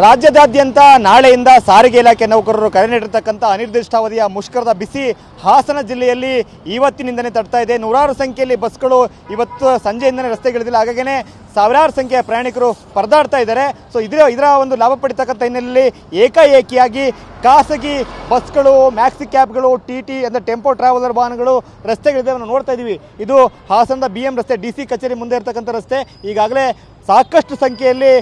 ರಾಜ್ಯದಾದ್ಯಂತ ನಾಳೆಯಿಂದ ಸಾರಿಗೆ ಇಲಾಖೆ ನೌಕರರು ಕರೆ ನೀಡಿರತಕ್ಕಂಥ ಅನಿರ್ದಿಷ್ಟಾವಧಿಯ ಮುಷ್ಕರದ ಬಿಸಿ ಹಾಸನ ಜಿಲ್ಲೆಯಲ್ಲಿ ಇವತ್ತಿನಿಂದಲೇ ತಡ್ತಾ ಇದೆ. ನೂರಾರು ಸಂಖ್ಯೆಯಲ್ಲಿ ಬಸ್ಗಳು ಇವತ್ತು ಸಂಜೆಯಿಂದಲೇ ರಸ್ತೆಗಿಳಿದಿಲ್ಲ. ಹಾಗಾಗಿನೇ ಸಾವಿರಾರು ಸಂಖ್ಯೆಯ ಪ್ರಯಾಣಿಕರು ಪರದಾಡ್ತಾ ಇದ್ದಾರೆ. ಸೊ ಇದರ ಒಂದು ಲಾಭ ಪಡಿತಕ್ಕಂಥ ಹಿನ್ನೆಲೆಯಲ್ಲಿ ಏಕಾಏಕಿಯಾಗಿ ಖಾಸಗಿ ಬಸ್ಗಳು, ಮ್ಯಾಕ್ಸಿ ಕ್ಯಾಬ್ಗಳು, ಟಿ ಅಂದರೆ ಟೆಂಪೋ ಟ್ರಾವೆಲರ್ ವಾಹನಗಳು ರಸ್ತೆಗಳಿದೆ ನೋಡ್ತಾ ಇದ್ದೀವಿ. ಇದು ಹಾಸನದ BM ರಸ್ತೆ, DC ಕಚೇರಿ ಮುಂದೆ ಇರತಕ್ಕಂಥ ರಸ್ತೆ. ಈಗಾಗಲೇ ಸಾಕಷ್ಟು ಸಂಖ್ಯೆಯಲ್ಲಿ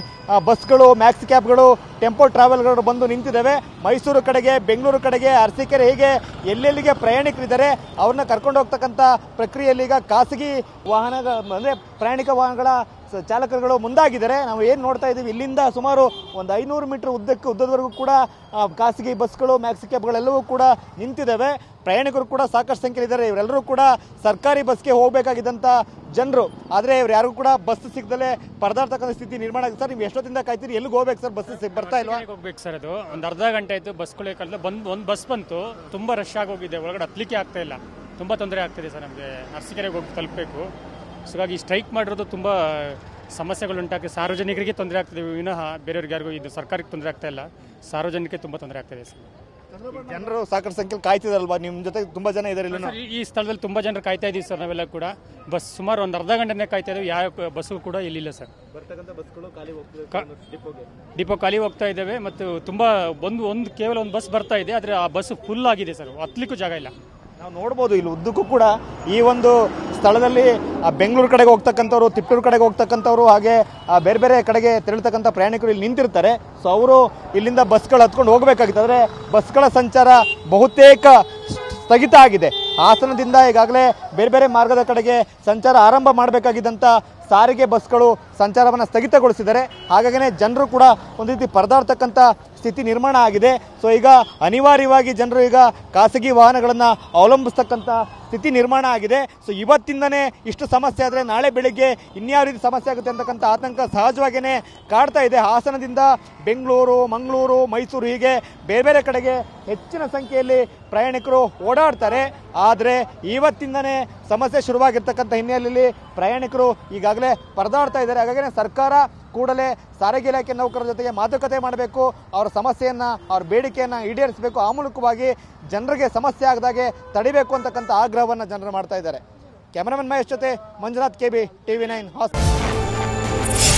ಬಸ್ಗಳು, ಮ್ಯಾಕ್ಸಿ ಕ್ಯಾಬ್ಗಳು, ಟೆಂಪೋ ಟ್ರಾವೆಲ್ಗಳು ಬಂದು ನಿಂತಿದ್ದಾವೆ. ಮೈಸೂರು ಕಡೆಗೆ, ಬೆಂಗಳೂರು ಕಡೆಗೆ, ಅರಸೀಕೆರೆ ಹೀಗೆ ಎಲ್ಲೆಲ್ಲಿಗೆ ಪ್ರಯಾಣಿಕರಿದ್ದಾರೆ ಅವ್ರನ್ನ ಕರ್ಕೊಂಡು ಹೋಗ್ತಕ್ಕಂಥ ಪ್ರಕ್ರಿಯೆಯಲ್ಲಿ ಈಗ ಖಾಸಗಿ ವಾಹನ ಅಂದರೆ ಪ್ರಯಾಣಿಕ ವಾಹನಗಳ ಚಾಲಕರುಗಳು ಮುಂದಾಗಿದ್ದಾರೆ. ನಾವು ಏನು ನೋಡ್ತಾ ಇದ್ದೀವಿ, ಇಲ್ಲಿಂದ ಸುಮಾರು ಒಂದು 500 ಮೀಟರ್ ಉದ್ದದವರೆಗೂ ಕೂಡ ಖಾಸಗಿ ಬಸ್ಗಳು, ಮ್ಯಾಕ್ಸಿ ಕ್ಯಾಬ್ಗಳೆಲ್ಲವೂ ಕೂಡ ನಿಂತಿದ್ದಾವೆ. ಪ್ರಯಾಣಿಕರು ಕೂಡ ಸಾಕಷ್ಟು ಸಂಖ್ಯೆಯಲ್ಲಿದ್ದಾರೆ. ಇವರೆಲ್ಲರೂ ಕೂಡ ಸರ್ಕಾರಿ ಬಸ್ಗೆ ಹೋಗಬೇಕಾಗಿದ್ದಂಥ ಜನರು. ಆದರೆ ಇವ್ರು ಯಾರಿಗೂ ಕೂಡ ಬಸ್ ಸಿಗದಲ್ಲೇ ಪರದಾಡ್ತಕ್ಕಂಥ ಸ್ಥಿತಿ ನಿರ್ಮಾಣ ಆಗಿದೆ. ಸರ್, ನೀವು ಎಷ್ಟೊತ್ತಿಂದ ಕಾಯ್ತೀರಿ? ಎಲ್ಲಿಗೆ ಹೋಗ್ಬೇಕು ಸರ್? ಬಸ್ ಬರ್ತಾ ಇಲ್ವಾ? ಹೋಗ್ಬೇಕು ಸರ್. ಅದು ಒಂದು ಅರ್ಧ ಗಂಟೆ ಆಯಿತು ಬಸ್ಗಳೇ ಕಳೆದು ಒಂದು ಬಸ್ ಬಂತು. ತುಂಬ ರಶ್ ಆಗೋಗಿದೆ, ಒಳಗಡೆ ಹತ್ತಲಿಕ್ಕೆ ಆಗ್ತಾ ಇಲ್ಲ. ತುಂಬ ತೊಂದರೆ ಆಗ್ತಿದೆ ಸರ್. ನಮಗೆ ಅರಸೀಕೆರೆಗೆ ಹೋಗಿ ತಲುಪಬೇಕು. ಸೊ ಹಾಗಾಗಿ ಸ್ಟ್ರೈಕ್ ಮಾಡಿರೋದು ತುಂಬ ಸಮಸ್ಯೆಗಳು ಉಂಟಾಗ್ತದೆ. ಸಾರ್ವಜನಿಕರಿಗೆ ತೊಂದರೆ ಆಗ್ತದೆ ವಿನಃ ಬೇರೆಯವ್ರಿಗೆ ಯಾರಿಗೂ ಇದು ಸರ್ಕಾರಕ್ಕೆ ತೊಂದರೆ ಆಗ್ತಾ ಇಲ್ಲ. ಸಾರ್ವಜನಿಕರಿಗೆ ತುಂಬ ತೊಂದರೆ ಆಗ್ತಿದೆ ಸರ್. ಜನರು ಸಾಕಷ್ಟು ಸಂಖ್ಯೆಯಲ್ಲಿ ಕಾಯ್ತಿದಾರಲ್ವಾ? ನಿಮ್ಮ ಜೊತೆ ತುಂಬ ಜನ ಇದ್ದಾರೆ ಇಲ್ಲ? ಈ ಸ್ಥಳದಲ್ಲಿ ತುಂಬ ಜನರು ಕಾಯ್ತಾ ಇದ್ದೀವಿ ಸರ್. ನಾವೆಲ್ಲ ಕೂಡ ಬಸ್ ಸುಮಾರು ಒಂದು ಅರ್ಧ ಗಂಟೆನೇ ಕಾಯ್ತಾ ಇದ್ದೀವಿ. ಯಾವ ಬಸ್ಸು ಕೂಡ ಇಲ್ಲಿಲ್ಲ ಸರ್. ಬರ್ತಕ್ಕಂಥ ಬಸ್ಗಳು ಖಾಲಿ ಡಿಪೋ ಖಾಲಿ ಹೋಗ್ತಾ ಇದ್ದಾವೆ. ಮತ್ತು ತುಂಬ ಕೇವಲ ಒಂದು ಬಸ್ ಬರ್ತಾ ಇದೆ. ಆದರೆ ಆ ಬಸ್ ಫುಲ್ ಆಗಿದೆ ಸರ್. ಹತ್ತಲಿಕ್ಕೂ ಜಾಗ ಇಲ್ಲ. ನಾವು ನೋಡ್ಬೋದು ಇಲ್ಲಿ ಉದ್ದಕ್ಕೂ ಕೂಡ ಈ ಒಂದು ಸ್ಥಳದಲ್ಲಿ ಬೆಂಗಳೂರು ಕಡೆಗೆ ಹೋಗ್ತಕ್ಕಂಥವ್ರು, ತಿಪ್ಟೂರು ಕಡೆಗೆ ಹೋಗ್ತಕ್ಕಂಥವ್ರು, ಹಾಗೆ ಬೇರೆ ಬೇರೆ ಕಡೆಗೆ ತೆರಳತಕ್ಕಂಥ ಪ್ರಯಾಣಿಕರು ಇಲ್ಲಿ ನಿಂತಿರ್ತಾರೆ. ಸೊ ಅವರು ಇಲ್ಲಿಂದ ಬಸ್ಗಳು ಹತ್ಕೊಂಡು ಹೋಗಬೇಕಾಗಿತ್ತು. ಆದರೆ ಬಸ್ಗಳ ಸಂಚಾರ ಬಹುತೇಕ ಸ್ಥಗಿತ ಆಗಿದೆ. ಹಾಸನದಿಂದ ಈಗಾಗಲೇ ಬೇರೆ ಬೇರೆ ಮಾರ್ಗದ ಕಡೆಗೆ ಸಂಚಾರ ಆರಂಭ ಮಾಡಬೇಕಾಗಿದ್ದಂಥ ಸಾರಿಗೆ ಬಸ್ಗಳು ಸಂಚಾರವನ್ನು ಸ್ಥಗಿತಗೊಳಿಸಿದ್ದಾರೆ. ಹಾಗಾಗಿನೇ ಜನರು ಕೂಡ ಒಂದು ರೀತಿ ಪರದಾಡ್ತಕ್ಕಂಥ ಸ್ಥಿತಿ ನಿರ್ಮಾಣ ಆಗಿದೆ. ಸೊ ಈಗ ಅನಿವಾರ್ಯವಾಗಿ ಜನರು ಈಗ ಖಾಸಗಿ ವಾಹನಗಳನ್ನು ಅವಲಂಬಿಸ್ತಕ್ಕಂಥ ಸ್ಥಿತಿ ನಿರ್ಮಾಣ ಆಗಿದೆ. ಸೊ ಇವತ್ತಿಂದನೇ ಇಷ್ಟು ಸಮಸ್ಯೆ ಆದರೆ ನಾಳೆ ಬೆಳಿಗ್ಗೆ ಇನ್ಯಾವ ರೀತಿ ಸಮಸ್ಯೆ ಆಗುತ್ತೆ ಅಂತಕ್ಕಂಥ ಆತಂಕ ಸಹಜವಾಗಿಯೇ ಕಾಡ್ತಾ ಇದೆ. ಹಾಸನದಿಂದ ಬೆಂಗಳೂರು, ಮಂಗಳೂರು, ಮೈಸೂರು ಹೀಗೆ ಬೇರೆ ಬೇರೆ ಕಡೆಗೆ ಹೆಚ್ಚಿನ ಸಂಖ್ಯೆಯಲ್ಲಿ ಪ್ರಯಾಣಿಕರು ಓಡಾಡ್ತಾರೆ. ಆದರೆ ಇವತ್ತಿಂದನೇ ಸಮಸ್ಯೆ ಶುರುವಾಗಿರ್ತಕ್ಕಂಥ ಹಿನ್ನೆಲೆಯಲ್ಲಿ ಪ್ರಯಾಣಿಕರು ಈಗಾಗಲೇ ಪರದಾಡ್ತಾ ಇದ್ದಾರೆ. ಹಾಗಾಗಿ ಸರ್ಕಾರ ಕೂಡಲೇ ಸಾರಿಗೆ ಇಲಾಖೆ ನೌಕರರ ಜೊತೆಗೆ ಮಾತುಕತೆ ಮಾಡಬೇಕು, ಅವರ ಸಮಸ್ಯೆಯನ್ನು, ಅವ್ರ ಬೇಡಿಕೆಯನ್ನು ಈಡೇರಿಸಬೇಕು. ಆ ಮೂಲಕವಾಗಿ ಜನರಿಗೆ ಸಮಸ್ಯೆ ಆಗದಾಗೆ ತಡಿಬೇಕು ಅಂತಕ್ಕಂಥ ಆಗ್ರಹವನ್ನು ಜನರು ಮಾಡ್ತಾ ಇದ್ದಾರೆ. ಕ್ಯಾಮರಾಮನ್ ಮಹೇಶ್ ಜೊತೆ ಮಂಜುನಾಥ್, KB, TV9 ಹಾಸನ.